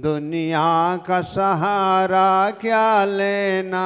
दुनिया का सहारा क्या लेना,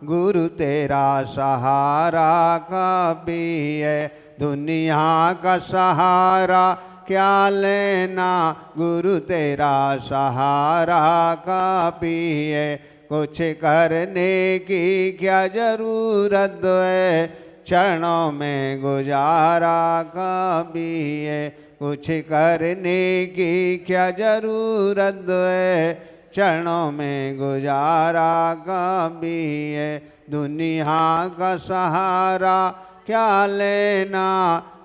गुरु तेरा सहारा कभी है। दुनिया का सहारा क्या लेना, गुरु तेरा सहारा कभी है। कुछ करने की क्या जरूरत है, क्षणों में गुजारा कभी है। कुछ करने की क्या जरूरत है, क्षणों में गुजारा कभी है। दुनिया का सहारा क्या लेना,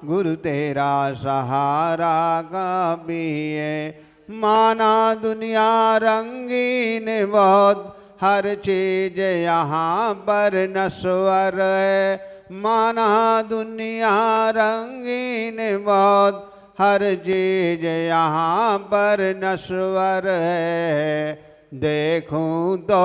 गुरु तेरा सहारा कभी है। माना दुनिया रंगीन बहुत, हर चीज यहाँ पर नश्वर है। माना दुनिया रंगीन बहुत, हर चीज यहाँ पर नश्वर है। देखूं तो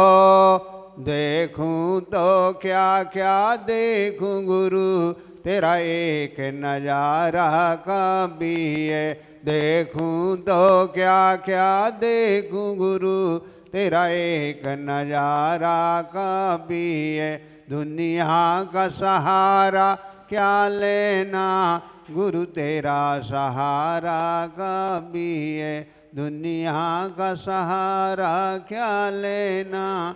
क्या क्या देखूं, गुरु तेरा एक नजारा कभी है। देखूं तो क्या क्या देखूं, गुरु तेरा एक नजारा कभी है। दुनिया का सहारा क्या लेना, गुरु तेरा सहारा कभी है। दुनिया का सहारा क्या लेना,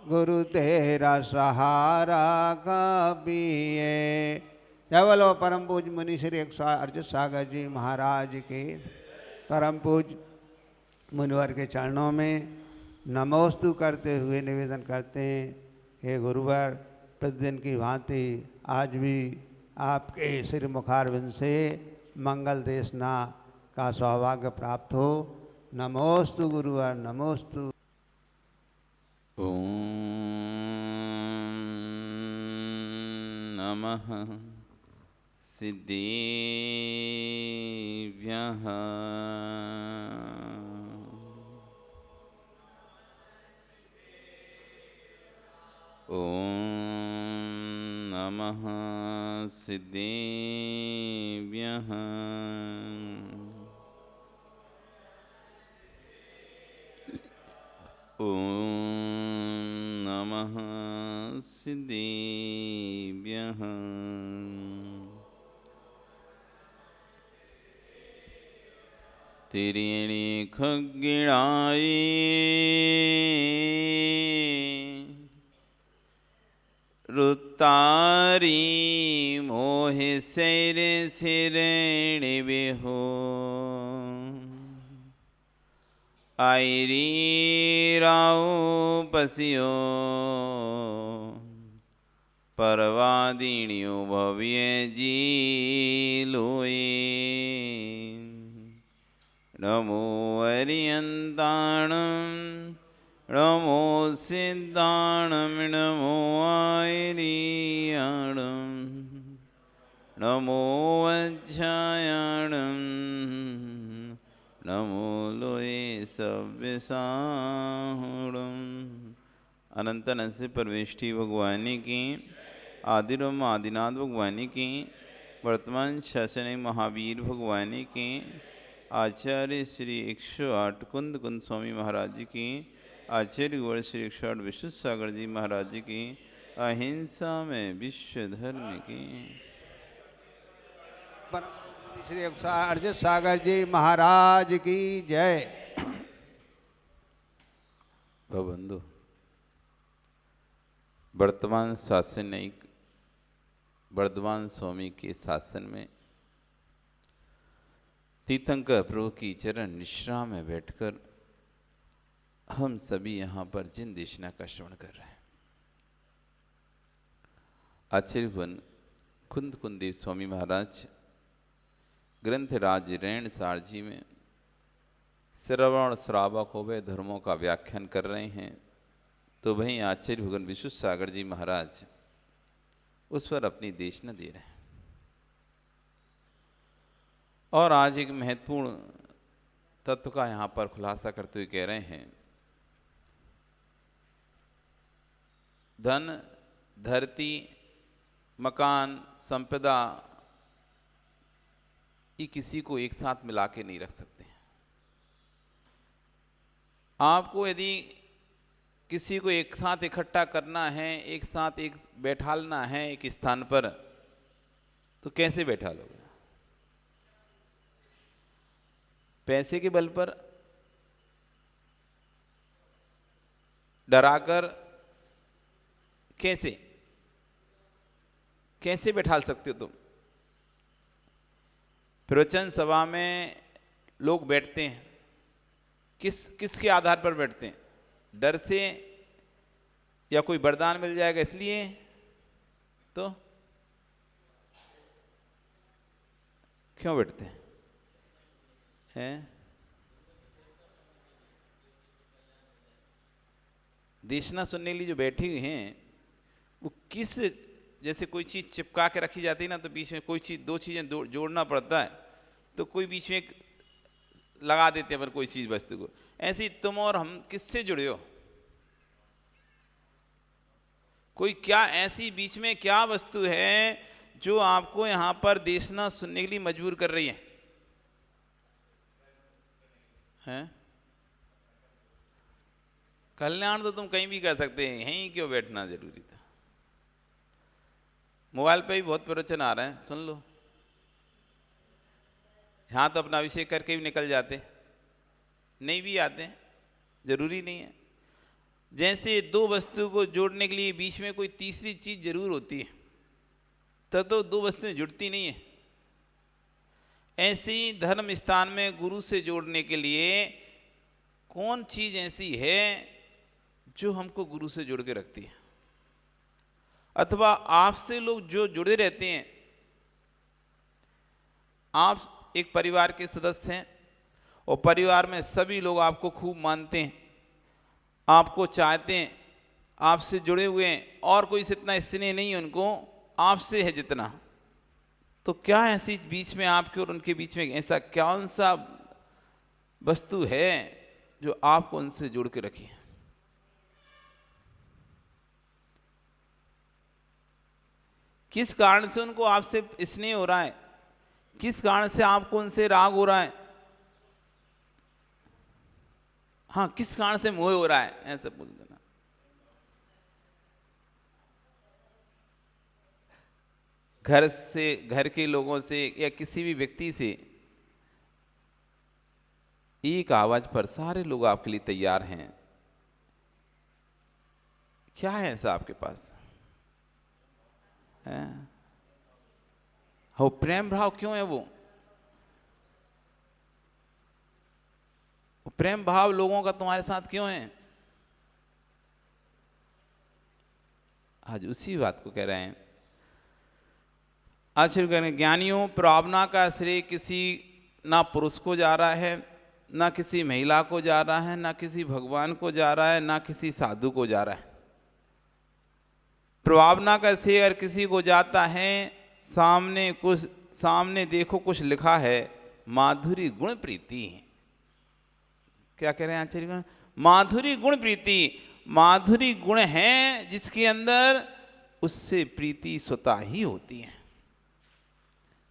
गुरु तेरा सहारा कभी है। जय बोलो परम पूज मुनि श्री अर्जुन सागर जी महाराज के। परम पूज मुनिवर के चरणों में नमोस्तु करते हुए निवेदन करते हैं, हे गुरुवर, प्रतिदिन की भांति आज भी आपके श्री मुखारविंद से मंगल देशना का सौभाग्य प्राप्त हो। नमोस्तु गुरुवर, नमोस्तु। ओम नमः सिद्धेभ्यः। ओम नमः सिद्धेभ्यः। ओम नमः सिद्धेभ्यः। तिरीणि खग्गिणाय रुतारी मोहि सैर सिरेणि बिहु। आयरी राव पसियो परवादिण्यो भव्य जी लोए। नमो अरियंताणं नमो सिद्धाणं नमो आयरियाणं नमो वज्रायाणं नमो लोये सव्यसाहुणं। अनंत से परमेष्टि भगवान की, आदिरम आदिनाथ भगवान की, वर्तमान शासन महावीर भगवान की, आचार्य श्री 108 कुंद स्वामी महाराज जी की, आचार्य गौड़ श्री 108 विशुद्ध सागर जी महाराज जी की, अहिंसा में विश्व धर्म की। श्री अर्जुन सागर जी महाराज की जय। बंधु, वर्तमान शासनिक वर्धमान स्वामी के शासन में तीर्थंकर प्रभु की चरण निश्रा में बैठकर हम सभी यहाँ पर जिन देशना का श्रवण कर रहे हैं, आचार्य भवन कुंद कुंदेव स्वामी महाराज ग्रंथ राज रैण सारजी में श्रवण श्रावक होवे धर्मों का व्याख्यान कर रहे हैं, तो वहीं आचार्य भगवान विशुद्ध सागर जी महाराज उस पर अपनी देशना दे रहे हैं। और आज एक महत्वपूर्ण तत्व का यहाँ पर खुलासा करते हुए कह रहे हैं, धन धरती मकान संपदा ये किसी को एक साथ मिला के नहीं रख सकते। आपको यदि किसी को एक साथ इकट्ठा करना है, एक साथ एक बैठालना है एक स्थान पर, तो कैसे बैठा लोगे? पैसे के बल पर, डराकर? कैसे कैसे बैठाल सकते हो तुम? प्रवचन सभा में लोग बैठते हैं, किसके आधार पर बैठते हैं? डर से, या कोई वरदान मिल जाएगा इसलिए? तो क्यों बैठते हैं? देशना सुनने के लिए जो बैठे हुए हैं, वो किस, जैसे कोई चीज़ चिपका के रखी जाती है ना, तो बीच में कोई चीज़, दो चीज़ें जोड़ना पड़ता है, तो कोई बीच में एक लगा देते हैं पर कोई चीज़ वस्तु को। ऐसे ही तुम और हम किससे जुड़े हो? कोई क्या ऐसी बीच में क्या वस्तु है जो आपको यहाँ पर देशना सुनने के लिए मजबूर कर रही है? हैं? कल्याण तो तुम कहीं भी कर सकते हैं, यहीं क्यों बैठना जरूरी था? मोबाइल पे भी बहुत प्रवचन आ रहे हैं, सुन लो। यहाँ तो अपना अभिषेक करके भी निकल जाते, नहीं भी आते हैं, जरूरी नहीं है। जैसे दो वस्तु को जोड़ने के लिए बीच में कोई तीसरी चीज जरूर होती है, तब तो दो वस्तुएं जुड़ती नहीं है। ऐसी धर्म स्थान में गुरु से जोड़ने के लिए कौन चीज ऐसी है जो हमको गुरु से जोड़ के रखती है? अथवा आपसे लोग जो जुड़े रहते हैं, आप एक परिवार के सदस्य हैं और परिवार में सभी लोग आपको खूब मानते हैं, आपको चाहते हैं, आपसे जुड़े हुए हैं, और कोई से इतना स्नेह नहीं उनको आपसे है जितना। तो क्या ऐसी बीच में आपके और उनके बीच में ऐसा कौन सा वस्तु है जो आपको उनसे जोड़ के रखी है? किस कारण से उनको आपसे स्नेह हो रहा है? किस कारण से आपको उनसे राग हो रहा है? हाँ, किस कारण से मोह हो रहा है? ऐसा बोल देना। घर से, घर के लोगों से, या किसी भी व्यक्ति से एक आवाज पर सारे लोग आपके लिए तैयार हैं। क्या है ऐसा आपके पास? है वो प्रेम भाव क्यों है? वो प्रेम भाव लोगों का तुम्हारे साथ क्यों है? आज उसी बात को कह रहे हैं। आज ज्ञानियों, प्रावना का श्रेय किसी ना पुरुष को जा रहा है, ना किसी महिला को जा रहा है, ना किसी भगवान को जा रहा है, ना किसी साधु को जा रहा है। प्रभावना का श्रेय अगर किसी को जाता है, सामने देखो कुछ लिखा है, माधुरी गुण प्रीति। क्या कह रहे हैं आचार्य? माधुरी गुण प्रीति। माधुरी गुण है जिसके अंदर, उससे प्रीति स्वतः ही होती है।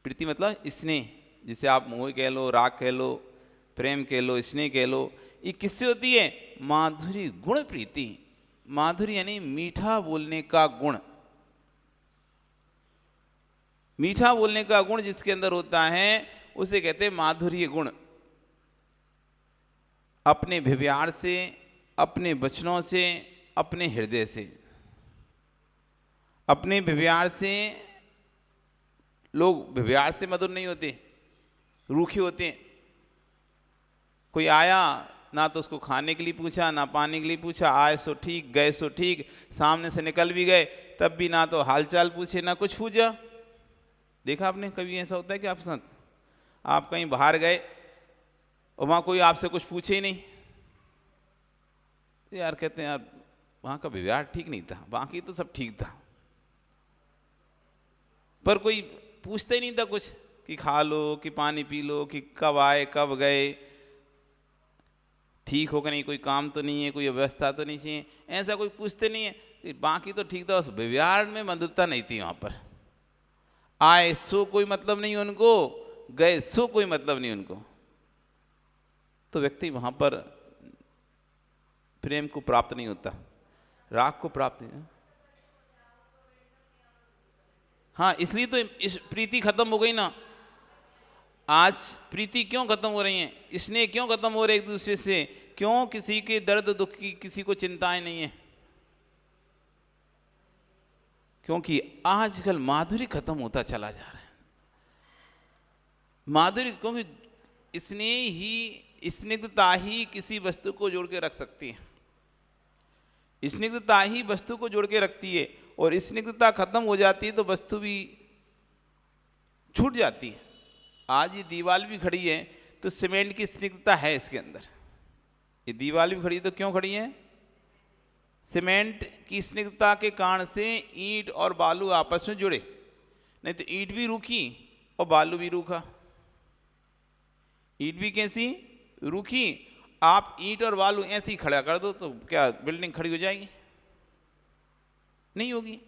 प्रीति मतलब स्नेह, जिसे आप मोह कह लो, राग कह लो, प्रेम कह लो, स्नेह कह लो। ये किससे होती है? माधुरी गुण प्रीति। माधुरी यानी मीठा बोलने का गुण। मीठा बोलने का गुण जिसके अंदर होता है उसे कहते हैं माधुर्य गुण। अपने व्यवहार से, अपने वचनों से, अपने हृदय से। अपने व्यवहार से, लोग व्यवहार से मधुर नहीं होते, रूखे होते हैं। कोई आया, ना तो उसको खाने के लिए पूछा, ना पानी के लिए पूछा, आए सो ठीक, गए सो ठीक, सामने से निकल भी गए तब भी ना तो हालचाल पूछे, ना कुछ पूछा। देखा आपने कभी ऐसा होता है कि आपके साथ? आप कहीं बाहर गए और वहाँ कोई आपसे कुछ पूछे ही नहीं, तो यार कहते हैं यार वहाँ का व्यवहार ठीक नहीं था, बाकी तो सब ठीक था, पर कोई पूछता ही नहीं था कुछ कि खा लो, कि पानी पी लो, कि कब आए कब गए, ठीक हो कि नहीं, कोई काम तो नहीं है, कोई व्यवस्था तो नहीं चाहिए, ऐसा कोई पूछते नहीं है। बाकी तो ठीक था, बस व्यवहार में मधुरता नहीं थी। वहाँ पर आए सो कोई मतलब नहीं उनको, गए सो कोई मतलब नहीं उनको। तो व्यक्ति वहाँ पर प्रेम को प्राप्त नहीं होता, राग को प्राप्त नहीं। हाँ, इसलिए तो इस प्रीति खत्म हो गई ना। आज प्रीति क्यों खत्म हो रही है, स्नेह क्यों खत्म हो रहे एक दूसरे से? क्यों? किसी के दर्द दुख की किसी को चिंताएं नहीं है, क्योंकि आजकल माधुर्य खत्म होता चला जा रहा है। माधुर्य, क्योंकि स्नेह ही, स्निग्धता ही किसी वस्तु को जोड़ के रख सकती है। स्निग्धता ही वस्तु को जोड़ के रखती है, और स्निग्धता खत्म हो जाती है तो वस्तु भी छूट जाती है। आज ये दीवार भी खड़ी है तो सीमेंट की स्निग्धता है इसके अंदर। ये दीवार भी खड़ी है तो क्यों खड़ी है? सीमेंट की स्निग्धता के कारण से ईंट और बालू आपस में जुड़े, नहीं तो ईंट भी रूखी और बालू भी रूखा। ईंट भी कैसी? रूखी। आप ईंट और बालू ऐसे ही खड़ा कर दो तो क्या बिल्डिंग खड़ी हो जाएगी? नहीं होगी।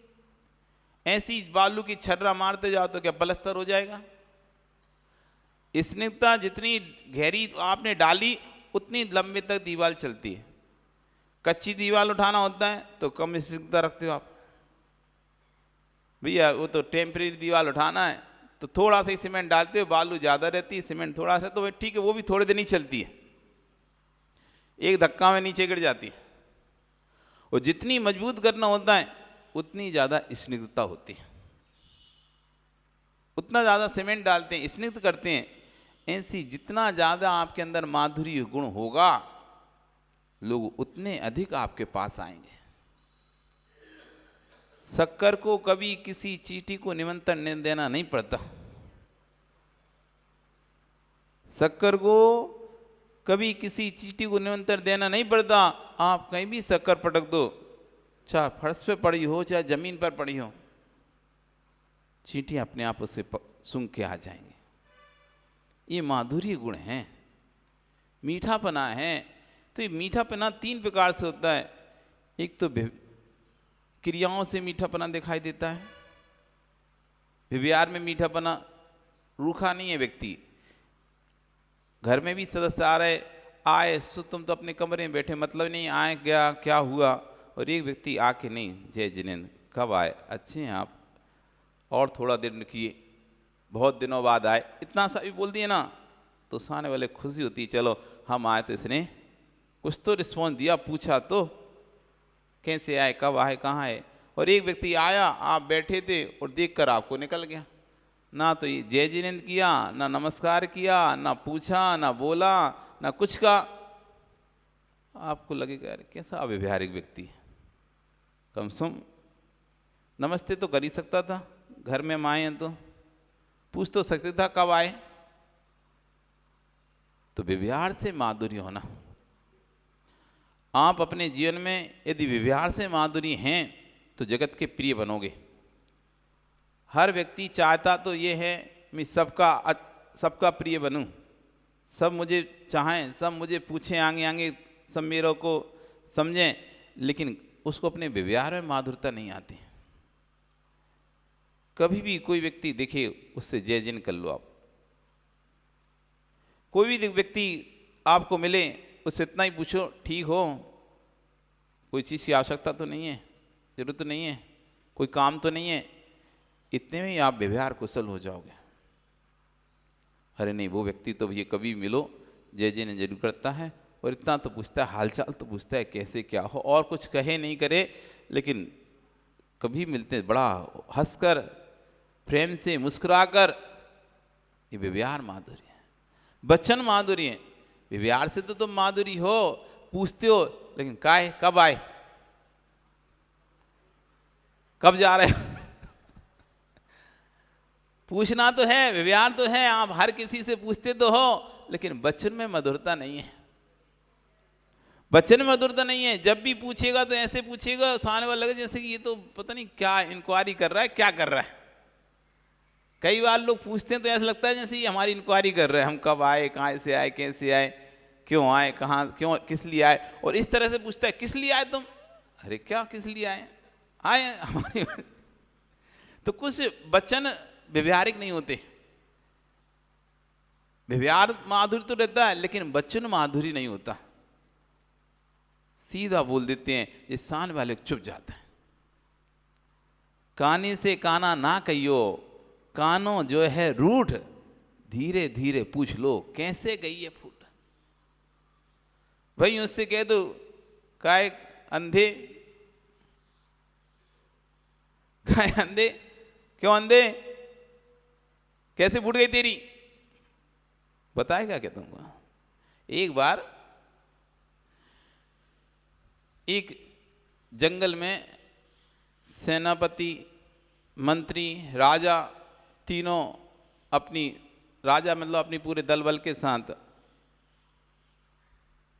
ऐसी बालू की छर्रा मारते जाओ तो क्या पलस्तर हो जाएगा? स्निग्धता जितनी गहरी आपने डाली उतनी लंबे तक दीवार चलती है। कच्ची दीवार उठाना होता है तो कम स्निग्धता रखते हो आप। भैया वो तो टेम्परेरी दीवार उठाना है तो थोड़ा सा ही सीमेंट डालते हो, बालू ज़्यादा रहती है, सीमेंट थोड़ा सा, तो ठीक है वो भी थोड़े दिन ही चलती है, एक धक्का में नीचे गिर जाती है। और जितनी मजबूत करना होता है उतनी ज़्यादा स्निग्धता होती है, उतना ज़्यादा सीमेंट डालते हैं, स्निग्ध करते हैं। ऐसी जितना ज़्यादा आपके अंदर माधुर्य गुण होगा, लोग उतने अधिक आपके पास आएंगे। शक्कर को कभी किसी चींटी को निमंत्रण देना नहीं पड़ता। शक्कर को कभी किसी चींटी को निमंत्रण देना नहीं पड़ता। आप कहीं भी शक्कर पटक दो, चाहे फर्श पे पड़ी हो चाहे जमीन पर पड़ी हो, चींटी अपने आप उसे सूंघ के आ जाएंगे। ये माधुर्य गुण हैं, मीठापना है। तो ये मीठापना 3 प्रकार से होता है। एक तो क्रियाओं से मीठापना दिखाई देता है। व्यवहार में मीठापना, रूखा नहीं है व्यक्ति। घर में भी सदस्य आ रहे, आए सो तुम तो अपने कमरे में बैठे, मतलब नहीं आए गया क्या हुआ। और एक व्यक्ति आके नहीं, जय जिनेंद्र कब आए, अच्छे हैं आप, और थोड़ा देर रुकिए, बहुत दिनों बाद आए, इतना सा भी बोल दिए ना तो सामने वाले खुशी होती है, चलो हम आए तो इसने कुछ तो रिस्पॉन्स दिया, पूछा तो कैसे आए, कब आए, कहाँ आए। और एक व्यक्ति आया, आप बैठे थे और देखकर आपको निकल गया, ना तो ये जय जिनेंद्र किया, ना नमस्कार किया, ना पूछा, ना बोला, ना कुछ का। आपको लगेगा यार कैसा अव्यवहारिक व्यक्ति है। कम से कम नमस्ते तो कर ही सकता था, घर में हम आए हैं तो पूछ तो सकते था कब आए। तो व्यवहार से माधुर्य होना। आप अपने जीवन में यदि व्यवहार से माधुर्य हैं तो जगत के प्रिय बनोगे। हर व्यक्ति चाहता तो ये है मैं सबका प्रिय बनूं, सब मुझे चाहें, सब मुझे पूछें, आगे आगे सब मेरे को समझें, लेकिन उसको अपने व्यवहार में माधुरता नहीं आती। कभी भी कोई व्यक्ति दिखे उससे जय जिन कर लो आप। कोई भी व्यक्ति आपको मिले उससे इतना ही पूछो ठीक हो, कोई चीज़ की आवश्यकता तो नहीं है, जरूरत तो नहीं है, कोई काम तो नहीं है, इतने में ही आप व्यवहार कुशल हो जाओगे। अरे नहीं वो व्यक्ति तो ये कभी मिलो जय जिन जरूर करता है, और इतना तो पूछता है, हालचाल तो पूछता है कैसे क्या हो, और कुछ कहे नहीं करे, लेकिन कभी मिलते बड़ा हंसकर प्रेम से मुस्कुराकर। ये व्यवहार माधुर्य है, बच्चन माधुर्य है। व्यवहार से तो तुम माधुरी हो, पूछते हो, लेकिन काय कब आए, कब जा रहे हो पूछना तो है, व्यवहार तो है, आप हर किसी से पूछते तो हो, लेकिन बच्चन में मधुरता नहीं है। बच्चन में मधुरता नहीं है। जब भी पूछेगा तो ऐसे पूछेगा सामने वाला लगे जैसे कि ये तो पता नहीं क्या इंक्वायरी कर रहा है, क्या कर रहा है। कई बार लोग पूछते हैं तो ऐसा लगता है जैसे ये हमारी इंक्वायरी कर रहे हैं, हम कब आए, कहाँ से आए, कैसे आए, क्यों आए, कहाँ क्यों, किस लिए आए। और इस तरह से पूछता है किस लिए आए तुम, अरे क्या किस लिए आए, आए हमारी तो कुछ वचन व्यवहारिक नहीं होते। व्यवहार माधुर्य तो रहता है, लेकिन वचन माधुर्य नहीं होता। सीधा बोल देते हैं, ये सामने वाले चुप जाता है। कानी से काना ना कहियो, कानो जो है रूठ, धीरे धीरे पूछ लो कैसे गई है फूट। भाई उससे कह दो, काय अंधे, काय अंधे, क्यों अंधे, कैसे फूट गई तेरी, बताएगा क्या तुमको। एक बार एक जंगल में सेनापति, मंत्री, राजा तीनों अपनी, राजा मतलब अपनी पूरे दल बल के साथ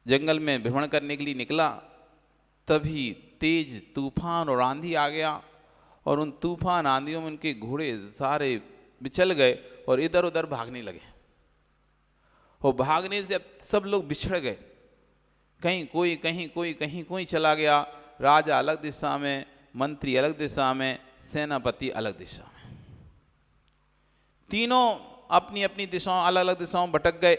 जंगल में भ्रमण करने के लिए निकला। तभी तेज तूफान और आंधी आ गया और उन तूफान आंधियों में उनके घोड़े सारे बिचल गए और इधर उधर भागने लगे। और भागने से अब सब लोग बिछड़ गए, कहीं कोई कहीं कोई कहीं कोई चला गया। राजा अलग दिशा में, मंत्री अलग दिशा में, सेनापति अलग दिशा में, तीनों अपनी अपनी दिशाओं, अलग अलग दिशाओं भटक गए।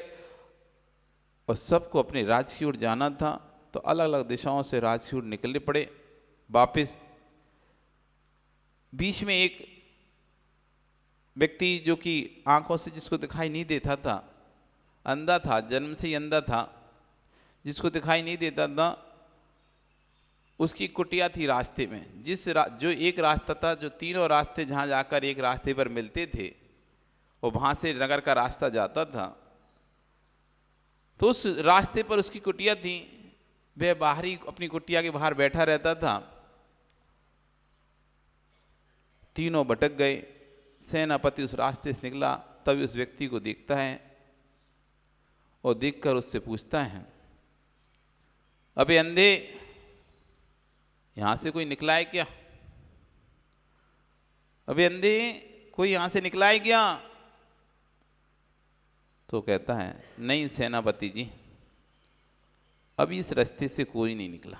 और सबको अपने राज्य की ओर जाना था, तो अलग अलग दिशाओं से राज्य की ओर निकलने पड़े वापिस। बीच में एक व्यक्ति जो कि आंखों से जिसको दिखाई नहीं देता था, अंधा था, जन्म से ही अंधा था, जिसको दिखाई नहीं देता था, उसकी कुटिया थी रास्ते में। जो एक रास्ता था, जो तीनों रास्ते जहाँ जाकर एक रास्ते पर मिलते थे, और वहाँ से नगर का रास्ता जाता था, तो उस रास्ते पर उसकी कुटिया थी। वह बाहरी अपनी कुटिया के बाहर बैठा रहता था। तीनों भटक गए। सेनापति उस रास्ते से निकला, तभी उस व्यक्ति को देखता है और देखकर उससे पूछता है, अबे अंधे, यहां से कोई निकला है क्या? अबे अंधे, कोई यहां से निकला है क्या? तो कहता है, नहीं सेनापति जी, अभी इस रास्ते से कोई नहीं निकला।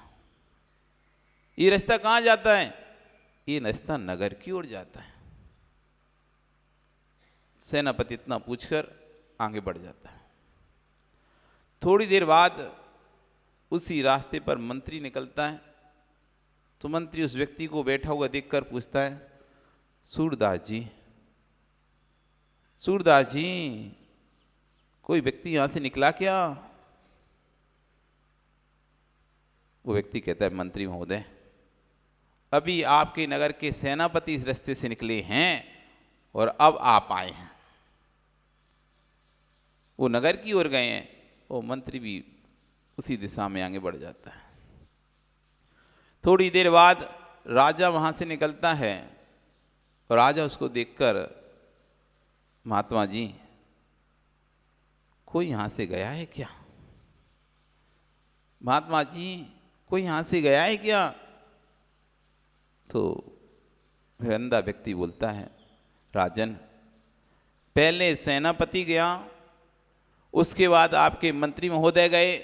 ये रास्ता कहाँ जाता है? ये रास्ता नगर की ओर जाता है। सेनापति इतना पूछकर आगे बढ़ जाता है। थोड़ी देर बाद उसी रास्ते पर मंत्री निकलता है। तो मंत्री उस व्यक्ति को बैठा हुआ देखकर पूछता है, सूरदास जी, सूरदास जी, कोई व्यक्ति यहां से निकला क्या? वो व्यक्ति कहता है, मंत्री महोदय, अभी आपके नगर के सेनापति इस रास्ते से निकले हैं और अब आप आए हैं। वो नगर की ओर गए हैं, वो मंत्री भी उसी दिशा में आगे बढ़ जाता है। थोड़ी देर बाद राजा वहां से निकलता है और राजा उसको देखकर, महात्मा जी, कोई यहां से गया है क्या? महात्मा जी, कोई यहां से गया है क्या? तो वह अंधा व्यक्ति बोलता है, राजन, पहले सेनापति गया, उसके बाद आपके मंत्री महोदय गए,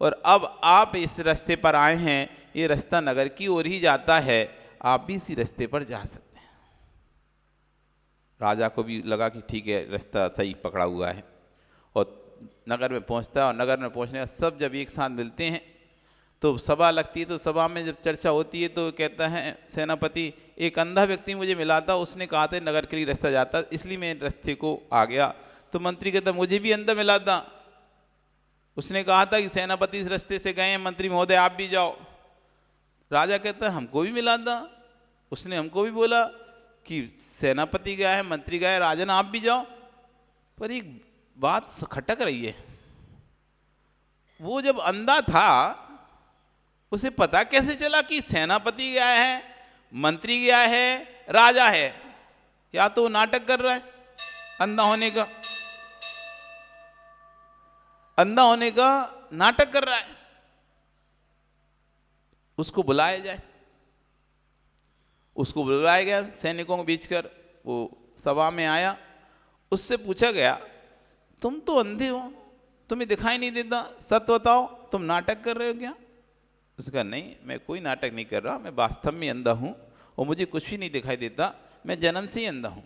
और अब आप इस रास्ते पर आए हैं। ये रास्ता नगर की ओर ही जाता है, आप भी इसी रास्ते पर जा सकते हैं। राजा को भी लगा कि ठीक है, रास्ता सही पकड़ा हुआ है, और नगर में पहुंचता है। और नगर में पहुंचने का सब जब एक साथ मिलते हैं तो सभा लगती है। तो सभा में जब चर्चा होती है तो कहता है सेनापति, एक अंधा व्यक्ति मुझे मिला था, उसने कहा था नगर के लिए रास्ता जाता, इसलिए मैं रास्ते को आ गया। तो मंत्री कहता, मुझे भी अंधा मिला था, उसने कहा था कि सेनापति इस रास्ते से गए हैं, मंत्री महोदय आप भी जाओ। राजा कहता है, हमको भी मिला था, उसने हमको भी बोला कि सेनापति गया है, मंत्री गया है, राजन आप भी जाओ। पर एक बात खटक रही है, वो जब अंधा था उसे पता कैसे चला कि सेनापति गया है, मंत्री गया है, राजा है? या तो वो नाटक कर रहा है अंधा होने का, अंधा होने का नाटक कर रहा है। उसको बुलाया जाए। उसको बुलाया गया सैनिकों के बीच कर, वो सभा में आया। उससे पूछा गया, तुम तो अंधे हो, तुम्हें दिखाई नहीं देता, सत्य बताओ, तुम नाटक कर रहे हो क्या? उसने कहा, नहीं, मैं कोई नाटक नहीं कर रहा, मैं वास्तव में अंधा हूं और मुझे कुछ भी नहीं दिखाई देता, मैं जन्म से ही अंधा हूं।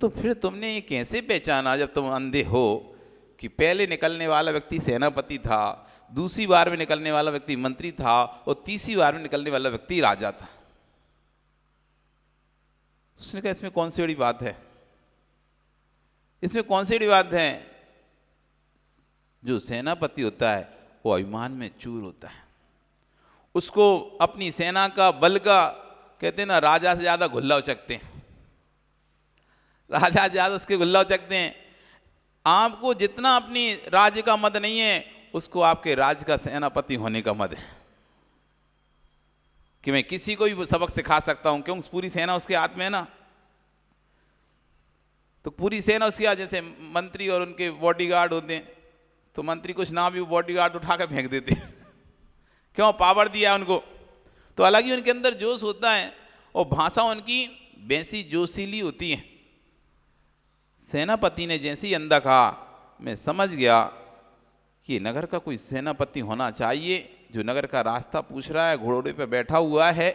तो फिर तुमने ये कैसे पहचाना जब तुम अंधे हो कि पहले निकलने वाला व्यक्ति सेनापति था, दूसरी बार में निकलने वाला व्यक्ति मंत्री था और तीसरी बार में निकलने वाला व्यक्ति राजा था। उसने कहा इसमें कौन सी बड़ी बात है, इसमें कौन सी बड़ी बात है। जो सेनापति होता है वो अभिमान में चूर होता है, उसको अपनी सेना का बल का, कहते हैं ना, राजा से ज्यादा गुल्ला उचकते हैं, राजा ज्यादा उसके गुल्ला उचकते हैं। आपको जितना अपनी राज्य का मद नहीं है, उसको आपके राज्य का सेनापति होने का मद है कि मैं किसी को भी सबक सिखा सकता हूं, क्योंकि पूरी सेना उसके हाथ में है ना। तो पूरी सेना उसके हाथ, जैसे मंत्री और उनके बॉडीगार्ड होते हैं, तो मंत्री कुछ ना भी वो बॉडीगार्ड उठा कर फेंक देते हैं क्यों, पावर दिया उनको। तो अलग ही उनके अंदर जोश होता है और भाषा उनकी वैसी जोशीली होती है। सेनापति ने जैसे ही अंधा कहा, मैं समझ गया कि नगर का कोई सेनापति होना चाहिए जो नगर का रास्ता पूछ रहा है, घोड़े पे बैठा हुआ है,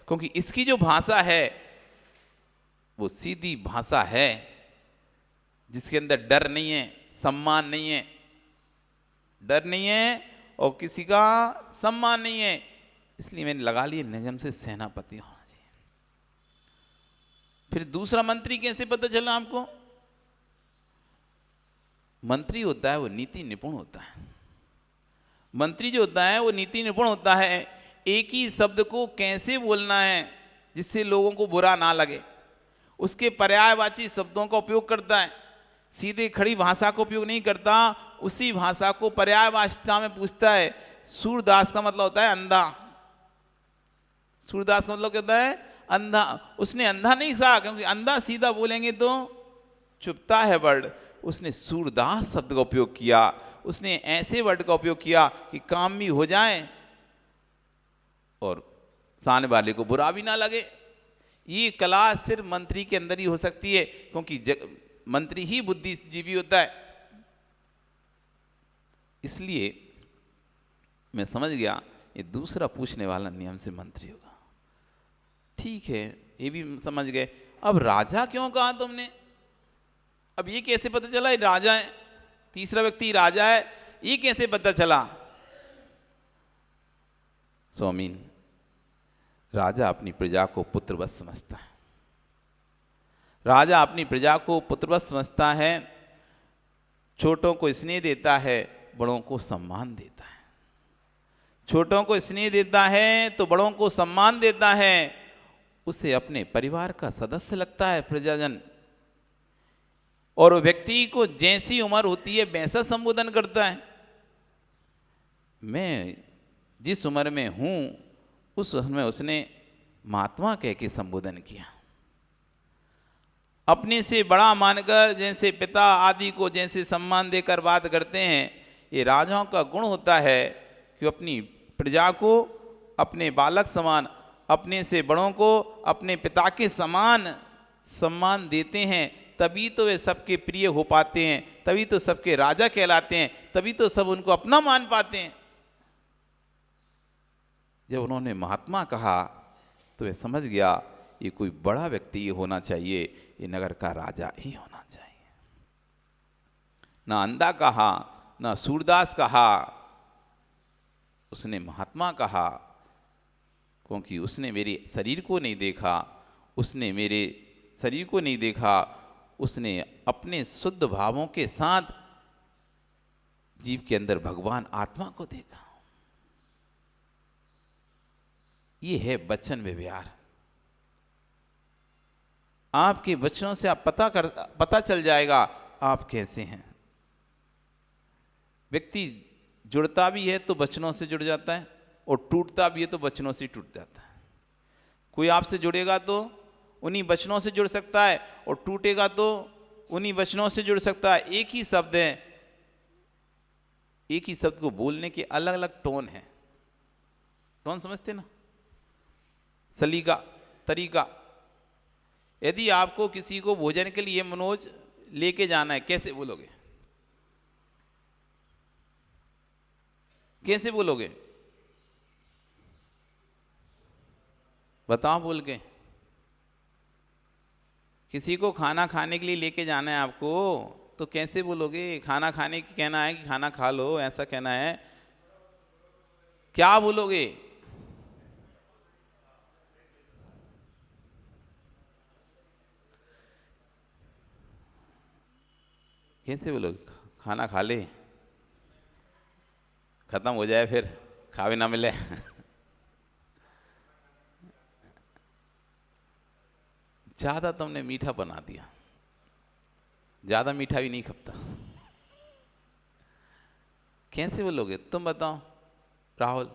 क्योंकि इसकी जो भाषा है वो सीधी भाषा है, जिसके अंदर डर नहीं है, सम्मान नहीं है, डर नहीं है और किसी का सम्मान नहीं है। इसलिए मैंने लगा लिया निगम से सेनापति होना चाहिए। फिर दूसरा मंत्री कैसे पता चला आपको? मंत्री होता है वो नीति निपुण होता है। मंत्री जो होता है वो नीति निपुण होता है, एक ही शब्द को कैसे बोलना है जिससे लोगों को बुरा ना लगे, उसके पर्यायवाची शब्दों का उपयोग करता है। सीधे खड़ी भाषा का उपयोग नहीं करता, उसी भाषा को पर्यायवाचिता में पूछता है। सूरदास का मतलब होता है अंधा, सूरदास का मतलब क्या होता है? अंधा। उसने अंधा नहीं कहा, क्योंकि अंधा सीधा बोलेंगे तो चुपता है वर्ड। उसने सूरदास शब्द का उपयोग किया, उसने ऐसे वर्ड का उपयोग किया कि काम भी हो जाए और सामने वाले को बुरा भी ना लगे। ये कला सिर्फ मंत्री के अंदर ही हो सकती है, क्योंकि मंत्री ही बुद्धिजीवी होता है। इसलिए मैं समझ गया ये दूसरा पूछने वाला नियम से मंत्री होगा। ठीक है, ये भी समझ गए। अब राजा क्यों कहा तुमने? अब ये कैसे पता चला ये राजा है, तीसरा व्यक्ति राजा है, ये कैसे पता चला? स्वामीन, राजा अपनी प्रजा को पुत्रवत समझता है। राजा अपनी प्रजा को पुत्रवत समझता है, छोटों को स्नेह देता है, बड़ों को सम्मान देता है। छोटों को स्नेह देता है तो बड़ों को सम्मान देता है, उसे अपने परिवार का सदस्य लगता है प्रजाजन, और व्यक्ति को जैसी उम्र होती है वैसा संबोधन करता है। मैं जिस उम्र में हूं उस उम्र में उसने महात्मा कह के संबोधन किया। अपने से बड़ा मानकर, जैसे पिता आदि को जैसे सम्मान देकर बात करते हैं, ये राजाओं का गुण होता है कि अपनी प्रजा को अपने बालक समान, अपने से बड़ों को अपने पिता के समान सम्मान देते हैं। तभी तो वे सबके प्रिय हो पाते हैं, तभी तो सबके राजा कहलाते हैं, तभी तो सब उनको अपना मान पाते हैं। जब उन्होंने महात्मा कहा तो वे समझ गया ये कोई बड़ा व्यक्ति होना चाहिए, ये नगर का राजा ही होना चाहिए। ना अंधा कहा, ना सूरदास कहा, उसने महात्मा कहा, क्योंकि उसने मेरे शरीर को नहीं देखा, उसने मेरे शरीर को नहीं देखा, उसने अपने शुद्ध भावों के साथ जीव के अंदर भगवान आत्मा को देखा। ये है वचन व्यवहार। आपके वचनों से आप पता चल जाएगा आप कैसे हैं। व्यक्ति जुड़ता भी है तो वचनों से जुड़ जाता है, और टूटता भी है तो वचनों से टूट जाता है। कोई आपसे जुड़ेगा तो उन्हीं वचनों से जुड़ सकता है, और टूटेगा तो उन्हीं वचनों से जुड़ सकता है। एक ही शब्द है, एक ही शब्द को बोलने के अलग अलग टोन है। टोन समझते ना? सलीका, तरीका। यदि आपको किसी को भोजन के लिए मनोज लेके जाना है, कैसे बोलोगे? कैसे बोलोगे? बताओ बोल के। किसी को खाना खाने के लिए लेके जाना है आपको, तो कैसे बोलोगे? खाना खाने की कहना है कि खाना खा लो, ऐसा कहना है, क्या बोलोगे? कैसे बोलोगे? खाना खा ले, खत्म हो जाए, फिर खावे ना मिले। ज्यादा तुमने मीठा बना दिया, ज्यादा मीठा भी नहीं खपता। कैसे बोलोगे? तुम बताओ राहुल।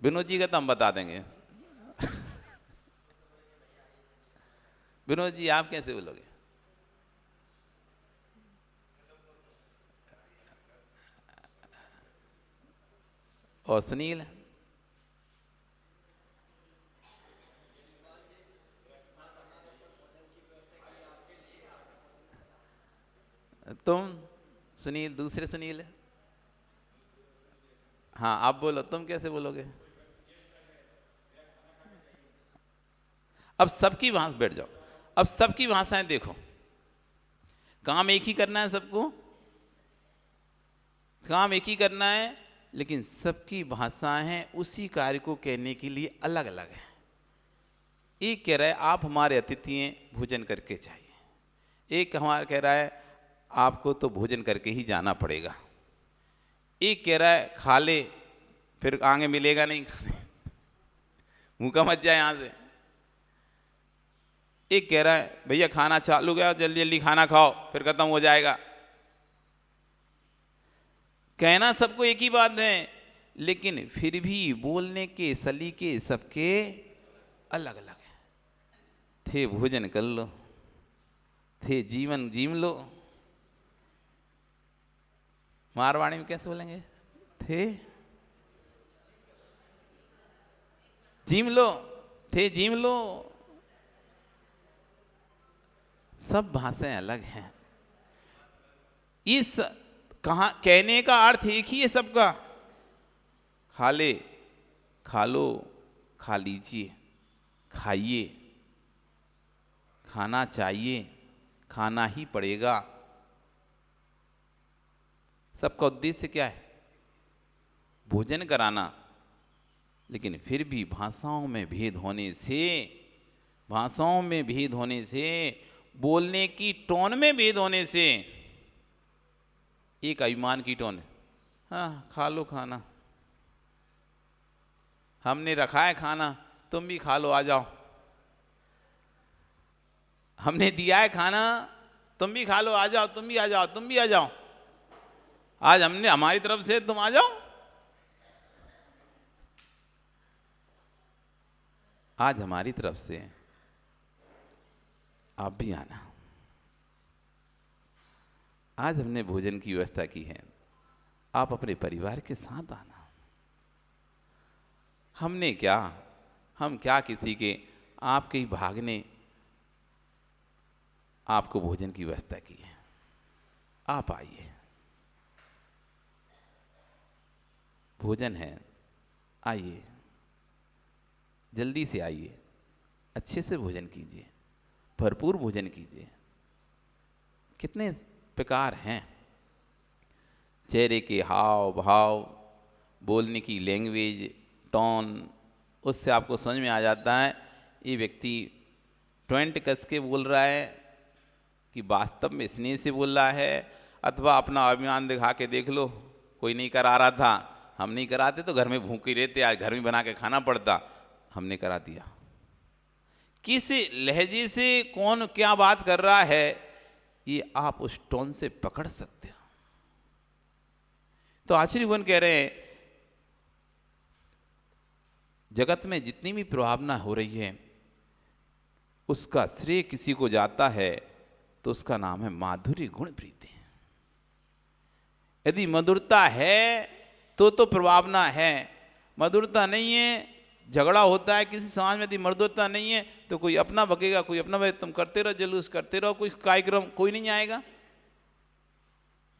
विनोद जी का तो हम बता देंगे। विनोद जी आप कैसे बोलोगे? और सुनील? तुम सुनील, दूसरे सुनील? हाँ आप बोलो, तुम कैसे बोलोगे? अब सबकी भाषा, बैठ जाओ, अब सबकी भाषाएं देखो। काम एक ही करना है सबको, काम एक ही करना है, लेकिन सबकी भाषाएं उसी कार्य को कहने के लिए अलग अलग है। एक कह रहा है आप हमारे अतिथि हैं, भोजन करके चाहिए। एक हमारा कह रहा है आपको तो भोजन करके ही जाना पड़ेगा। एक कह रहा है खा ले, फिर आगे मिलेगा नहीं, मुंह का मत जाए यहां से। एक कह रहा है भैया खाना चालू गया, जल्दी जल्दी खाना खाओ, फिर खत्म हो जाएगा। कहना सबको एक ही बात है, लेकिन फिर भी बोलने के सलीके सबके अलग अलग हैं। थे भोजन कर लो, थे जीवन जीम लो। मारवाड़ी में कैसे बोलेंगे? थे जीम लो, थे जीम लो। सब भाषाएं अलग हैं। इस कहा कहने का अर्थ एक ही है सबका। खा ले, खा लो, खा लीजिए, खाइए, खाना चाहिए, खाना ही पड़ेगा। सबका उद्देश्य क्या है? भोजन कराना। लेकिन फिर भी भाषाओं में भेद होने से, भाषाओं में भेद होने से, बोलने की टोन में भेद होने से, एक अभिमान की टोन है, हाँ खा लो खाना, हमने रखा है खाना, तुम भी खा लो, आ जाओ। हमने दिया है खाना, तुम भी खा लो, आ जाओ, तुम भी आ जाओ, तुम भी आ जाओ। आज हमने हमारी तरफ से, तुम आ जाओ। आज हमारी तरफ से आप भी आना। आज हमने भोजन की व्यवस्था की है, आप अपने परिवार के साथ आना। हमने क्या, हम क्या किसी के, आपके ही भागने आपको भोजन की व्यवस्था की है। आप आइए, भोजन है, आइए, जल्दी से आइए, अच्छे से भोजन कीजिए, भरपूर भोजन कीजिए। कितने प्रकार हैं, चेहरे के हाव भाव, बोलने की लैंग्वेज, टोन, उससे आपको समझ में आ जाता है ये व्यक्ति ट्वेंट कस के बोल रहा है कि वास्तव में स्नेह से बोल रहा है, अथवा अपना अभिमान दिखा के देख लो, कोई नहीं करा रहा था, हम नहीं कराते तो घर में भूखे रहते, आज घर में बना के खाना पड़ता, हमने करा दिया। किस लहजे से कौन क्या बात कर रहा है, ये आप उस टोन से पकड़ सकते हो। तो आचार्य भगवान कह रहे हैं, जगत में जितनी भी प्रभावना हो रही है, उसका श्रेय किसी को जाता है तो उसका नाम है माधुर्य गुण प्रीति। यदि मधुरता है तो प्रभावना है, मधुरता नहीं है, झगड़ा होता है किसी समाज में, यदि मधुरता नहीं है तो कोई अपना बकेगा, कोई अपना बकेगा, तुम करते रहो, जुलूस करते रहो, कोई कार्यक्रम, कोई नहीं आएगा,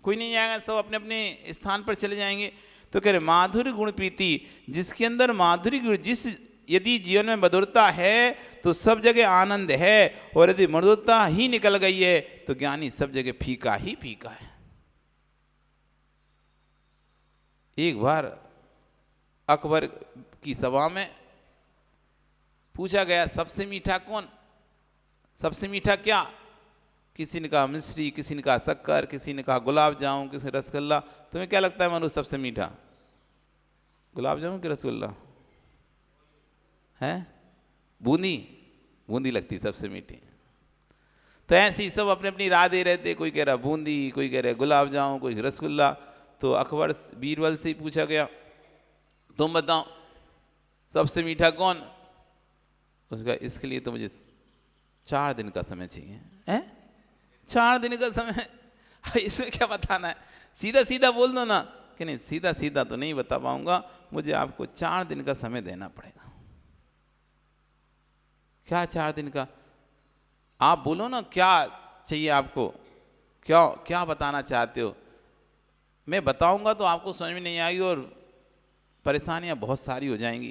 कोई नहीं आएगा, सब अपने अपने स्थान पर चले जाएंगे। तो कह रहे माधुर्य गुण प्रीति, जिसके अंदर माधुर्य गुण, जिस यदि जीवन में मधुरता है तो सब जगह आनंद है, और यदि मधुरता ही निकल गई है तो ज्ञानी सब जगह फीका ही फीका है। एक बार अकबर की सभा में पूछा गया सबसे मीठा कौन, सबसे मीठा क्या? किसी ने कहा मिश्री, किसी ने कहा शक्कर, किसी ने कहा गुलाब जामुन, किसी ने रसगुल्ला। तुम्हें क्या लगता है मनु सबसे मीठा गुलाब जामुन कि रसगुल्ला है? बूंदी, बूंदी लगती सबसे मीठी। तो ऐसे ही सब अपनी अपनी राय दे रहे थे, कोई कह रहा बूंदी, कोई कह रहा गुलाब जामुन, कोई रसगुल्ला। तो अकबर बीरबल से ही पूछा गया तुम बताओ सबसे मीठा कौन? उसका इसके लिए तो मुझे 4 दिन का समय चाहिए। हैं 4 दिन का समय? इसमें क्या बताना है, सीधा सीधा बोल दो ना कि नहीं सीधा सीधा तो नहीं बता पाऊंगा, मुझे आपको 4 दिन का समय देना पड़ेगा। क्या 4 दिन का? आप बोलो ना क्या चाहिए आपको, क्या बताना चाहते हो। मैं बताऊंगा तो आपको समझ में नहीं आएगी और परेशानियां बहुत सारी हो जाएंगी।